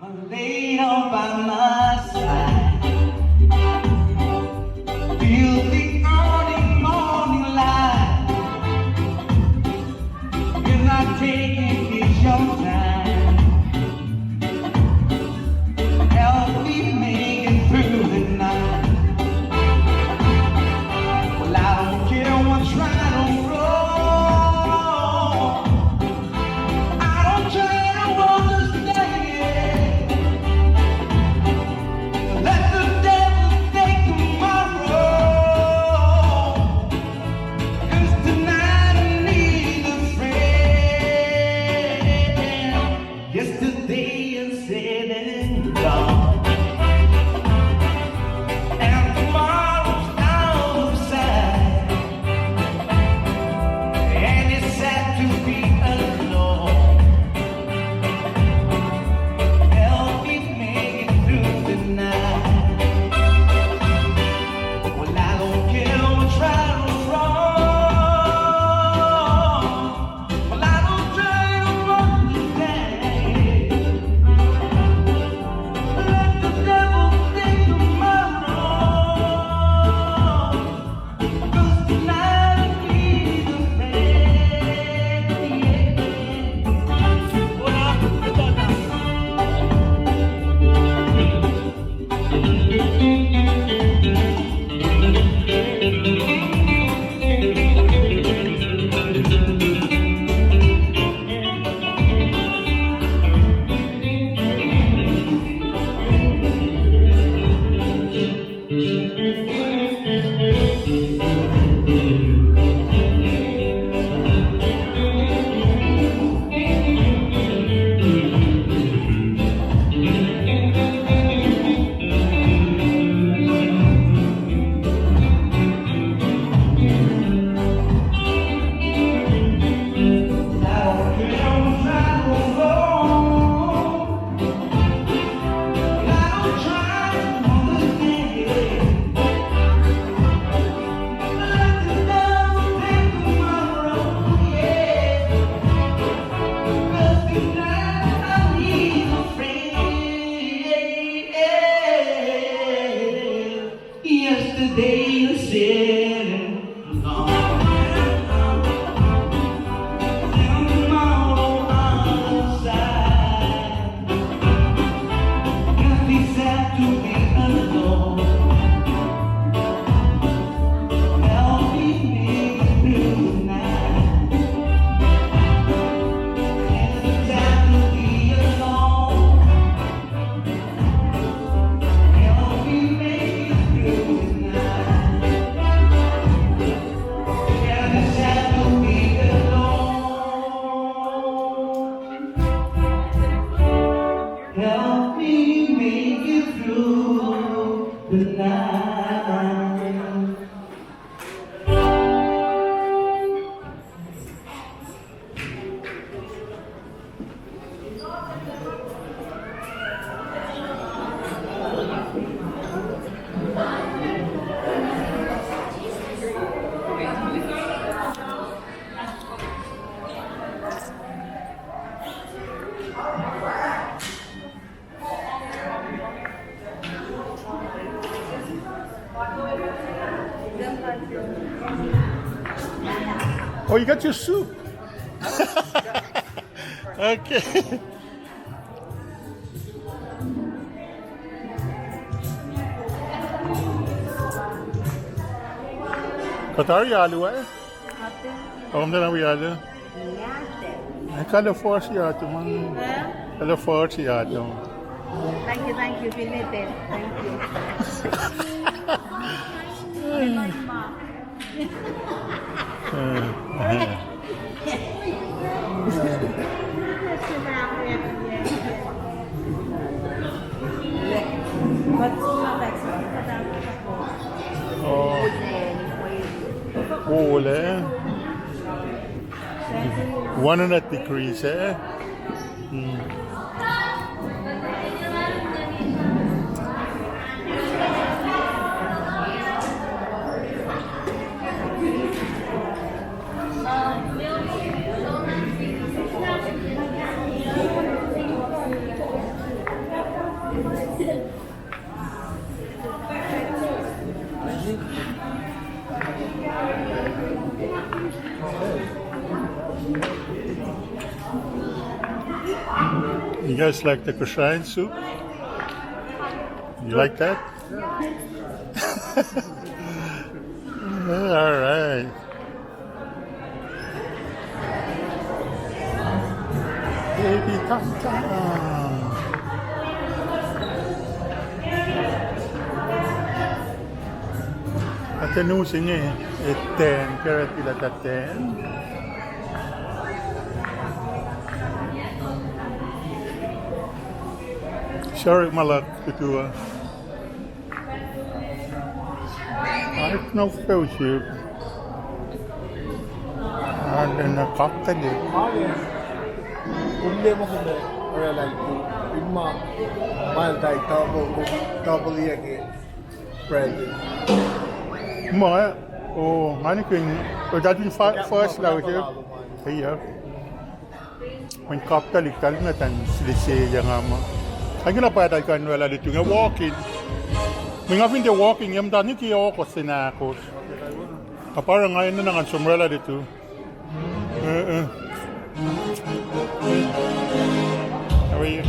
Lay down by my side, feel the early morning light. You're not taking it your time. Help me make it through the night. Well, I don't care what's right or wrong. I don't try to understand. Let the devil take tomorrow. 'Cause tonight I need a friend. Yesterday is said and gone, and tomorrow's out of sight. And it's sad to be alone. Help me make it through the night. Well, I don't care what's right or wrong. Well, I don't try to understand. Let the devil take tomorrow. 'Cause tonight I need a friend. What up? Yesterday you said and gone, and tomorrow outside. And it's sad to be alone. Help me make it through the night. And it's sad to be alone. Help me make it through the night. And it's sad to be alone. Help me make it through the night. Oh, you got your soup. Okay. Katar yalo eh? Waarom dan nou yalo? Ik kan ervoor zien ja, man. Kan ervoor zien ja, man. Thank you, Pinete. Thank you. Oh, cool eh? 100 degrees eh? You guys like the KOSRAE soup? You like that? All right. Baby Tomtom. At tanusin niya eh, 10, pero tila ka 10. Sorry, malak, kedua. I have no fellowship. Ada nak kakak dia. Umle mo kung realize ko, yung mga mahal tayo, double again, present. Mga, oh, mana keng, oh, dadin first lah siya. Iya. When kapta liktal na tan silisi yang ama. Ang ginapayat kan wala dito nga walking. Mga finde walking yam dani kiyo ko sinakos. Kapara ngayon na nga sumrela dito. How are you?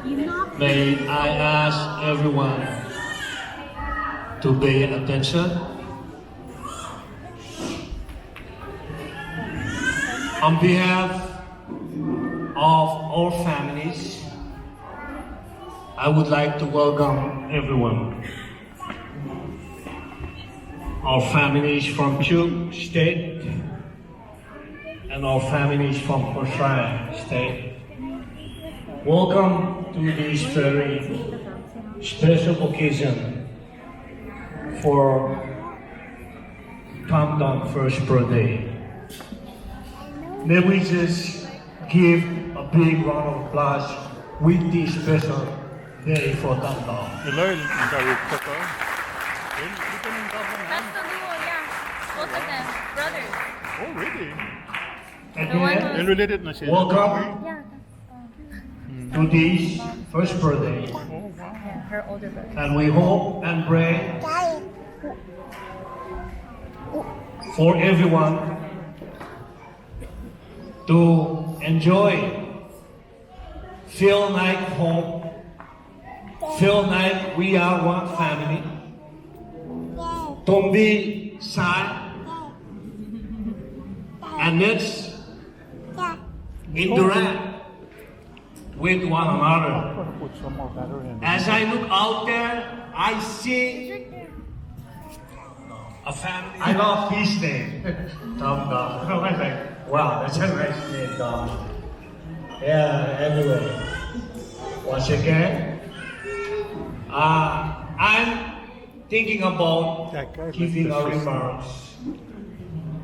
May I ask everyone to pay attention? On behalf of all families, I would like to welcome everyone. Our families from Chuk State and our families from KOSRAE State. Welcome to this very special occasion for Tomtom's first birthday. May we just give a big round of applause with this special day for Tomtom. Hello, Papa. That's the duo, yeah. Both of them, brothers. Oh, really? Again, And related na siya. welcome Yeah, to this first birthday. yeah, her older brother. And we hope and pray for everyone to enjoy, feel like home, feel like we are one family. Don't be sad, and let's interact with one another. Put some more battery in. As I look out there, I see a family. I love his name, Tomtom. I was like, wow, that's a nice name, Tom. Yeah, anyway. Once again, I'm thinking about giving a remarks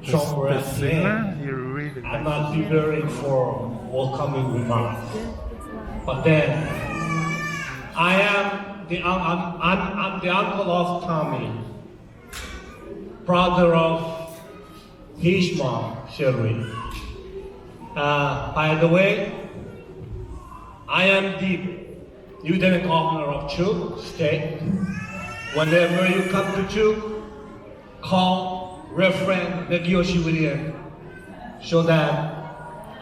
somewhere at the end. You really I'm not preparing for welcoming remarks. But then, I'm the uncle of Tommy, brother of his mom, Sherry. By the way, I am the Lieutenant Governor of Chuk State. Whenever you come to Chuk, call Reverend Nagyoshi William so that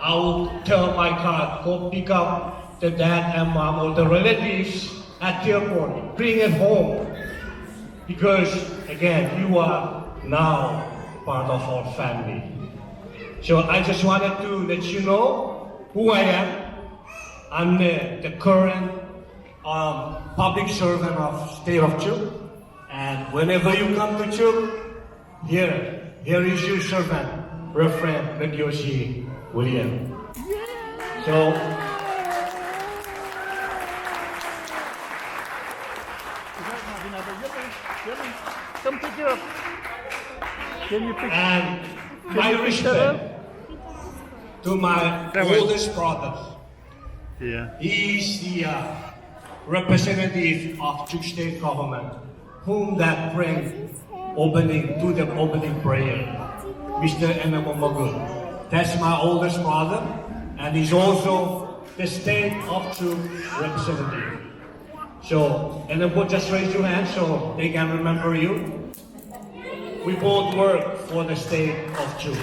I will tell my car, go pick up the dad and mom or the relatives at the airport, bring it home. Because again, you are now part of our family. So I just wanted to let you know who I am. I'm the current public servant of state of Chuk. And whenever you come to Chuk, here is your servant, Reverend Nagyoshi William. So, Come pick it up. Can you pick and my respect to my oldest brother. Yeah. He is the representative of Chuk State government, whom that brings to the opening prayer, Mr. Enamomagun. That's my oldest brother, and he's also the state of Chuk representative. So, and then just raise your hand so they can remember you. We both work for the state of Chuk.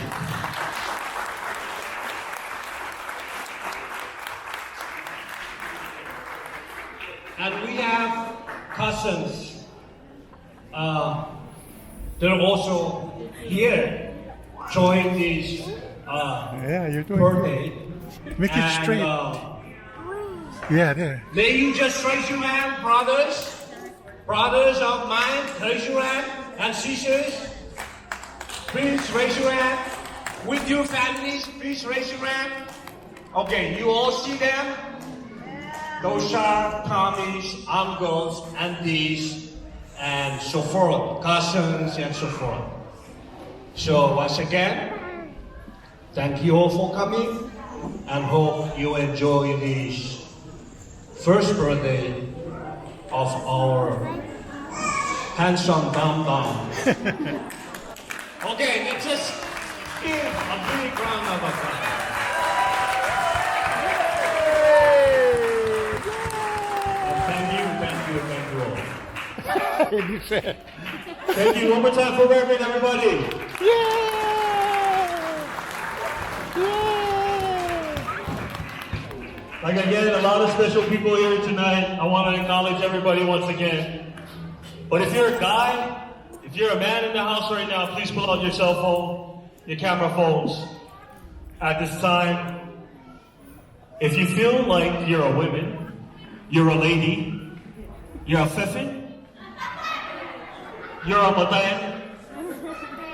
And we have cousins. They're also here join this Yeah, you're doing birthday. good. Make it straight. Yeah, there. May you just raise your hand, brothers? Brothers of mine, raise your hand. And sisters, please raise your hand. With your families, please raise your hand. Okay, you all see them? Those are Tommy's uncles, aunties, and so forth, cousins, and so forth. So once again, thank you all for coming, and hope you enjoy this first birthday of our handsome Tomtom. Okay, let's just give a big round of applause. You said. Thank you. One more time for Reverend, everybody. Like again, a lot of special people here tonight. I want to acknowledge everybody once again. But if you're a guy, if you're a man in the house right now, please pull out your cell phone, your camera phones at this time. If you feel like you're a woman, you're a lady, you're a fiffin, you're a Bday.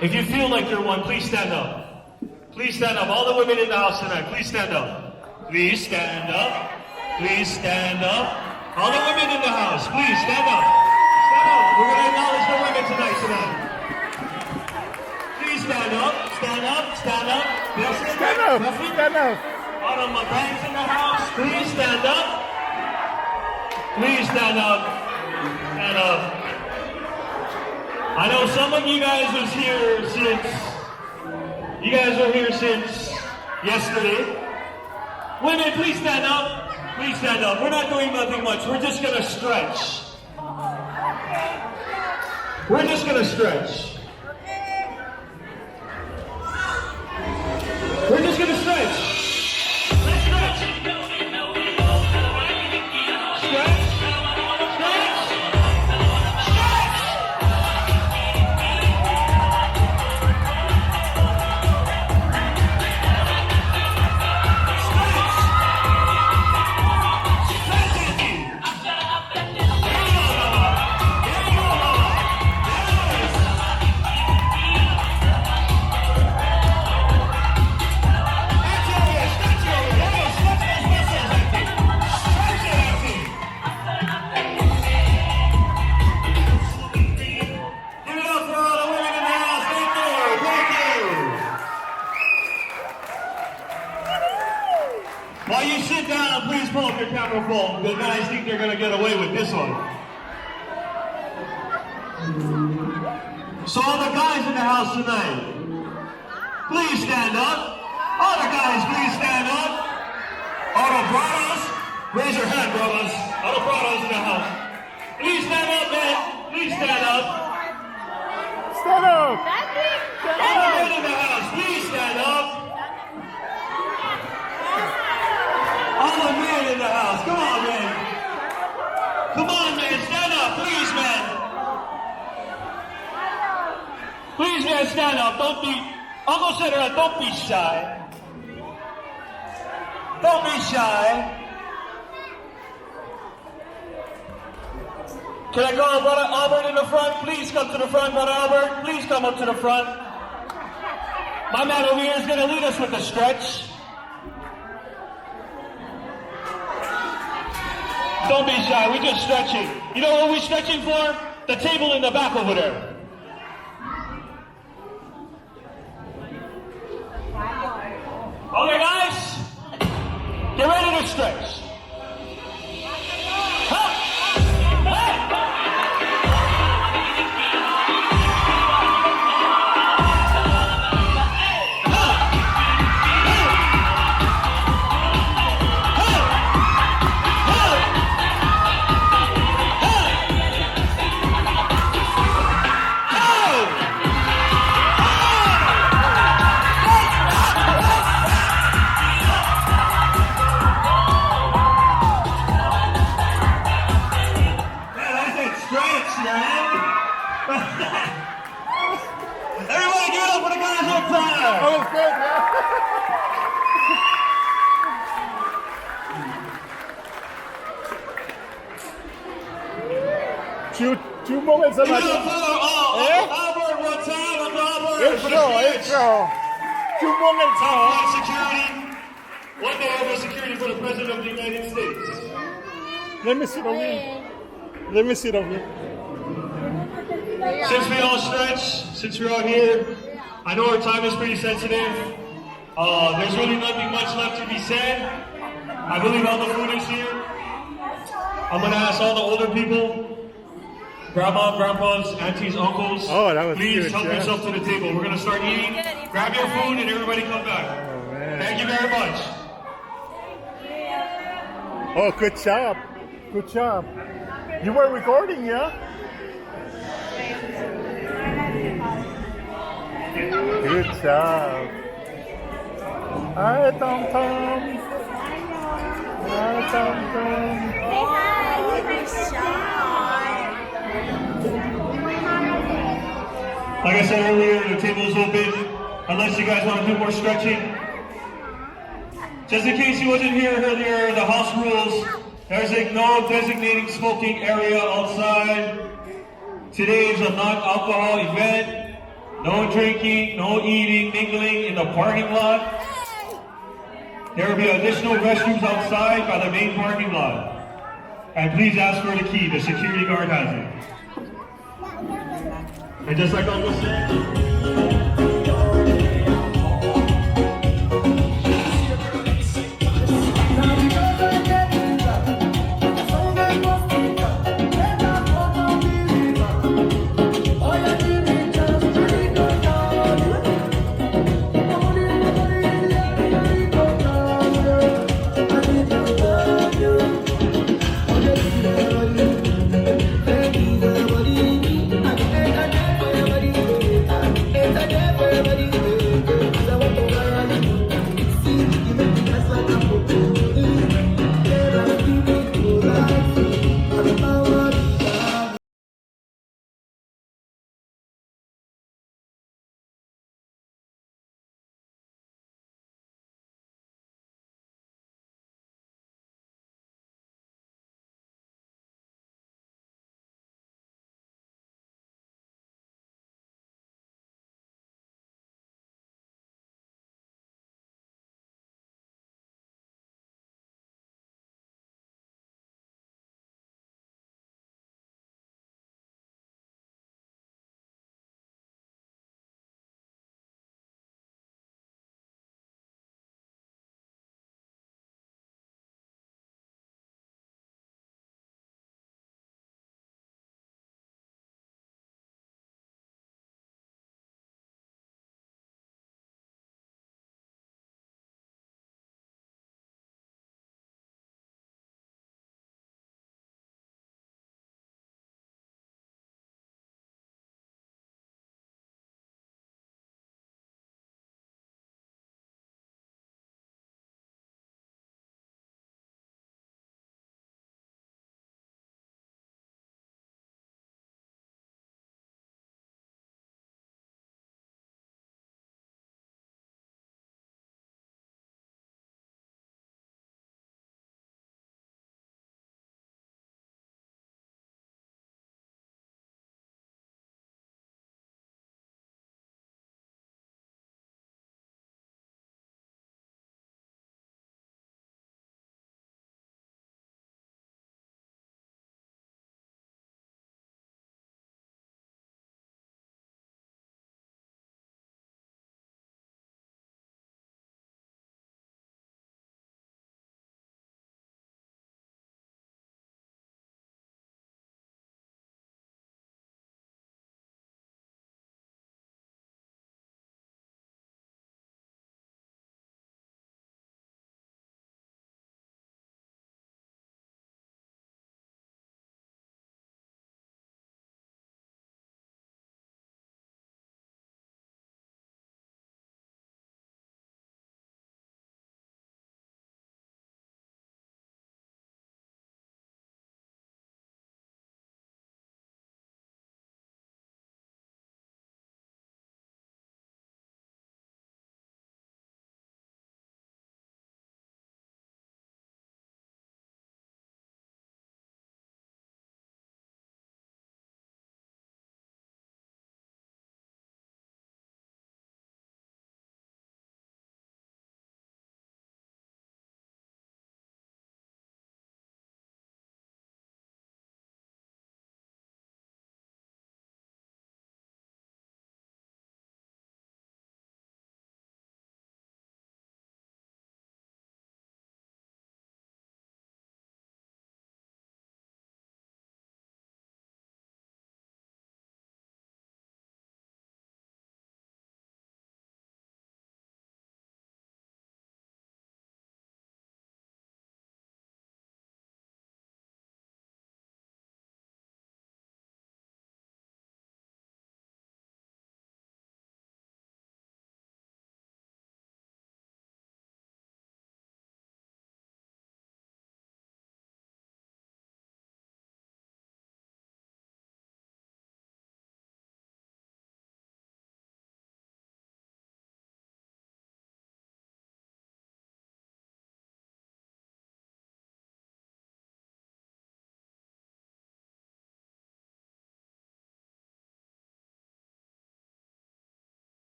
If you feel like you're one, please stand up. Please stand up. All the women in the house tonight, please stand up. Please stand up. Please stand up. All the women in the house, please stand up. Stand up. We're going to acknowledge the women tonight. Please stand up. Stand up. Stand up. Yes, Stand up. Stand up. All of my banks in the house, please stand up. Please stand up. Stand up. I know some of you guys was here since, you guys were here since yesterday. Women, please stand up. Please stand up. We're not doing nothing much. We're just going to stretch. We're just going to stretch. We're just going to stretch. Let's stretch. Stretch. While you sit down, please pull up your camera phone. The guys think they're going to get away with this one. So all the guys in the house tonight, please stand up. All the guys, please stand up. All the brothers, raise your hand, brothers. All the brothers in the house. Please stand up, man. Please stand up. Stand up. All the men in the house, please stand up. All the men in the house, come on, man. Come on, man, stand up, please, man. Please, man, stand up. Don't be, Uncle Senator, don't be shy. Don't be shy. Can I call Brother Albert in the front? Please come to the front, Brother Albert. Please come up to the front. My man over here is going to lead us with a stretch. Don't be shy, we're just stretching. You know what we're stretching for? The table in the back over there. Okay, guys, get ready to stretch. Everybody get up for the guys on fire! That was good, man. Two moments of Give it up for Albert one time, Albert! Intro. 2 moments. Top flight security. One day over security for the President of the United States. Let me sit over here. Let me sit over here. Since we all stretch, since we're all here, I know our time is pretty sensitive. There's really nothing much left to be said. I believe all the food is here. I'm going to ask all the older people, grandma, grandpas, aunties, uncles, Oh, that was please good, help yeah. yourself to the table. We're going to start eating. Grab your food and everybody come back. Oh, man. Thank you very much. Oh, good job. Good job. You were recording, yeah? Good job. Hi, Tomtom's. Say hi. You're very shy. Like I said earlier, the table is open unless you guys want to do more stretching. Just in case you wasn't here earlier, the house rules, there's no designating smoking area outside. Today is a non-alcohol event. No drinking, no eating, mingling in the parking lot. There will be additional restrooms outside by the main parking lot. And please ask for the key, the security guard has it. And just like Uncle said,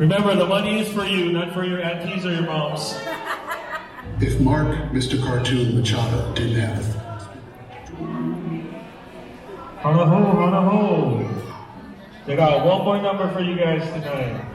Remember, the money is for you, not for your aunties or your moms. If Mark, Mr. Cartoon Machado, didn't have Honoho, honoho. They got a 1 point number for you guys tonight.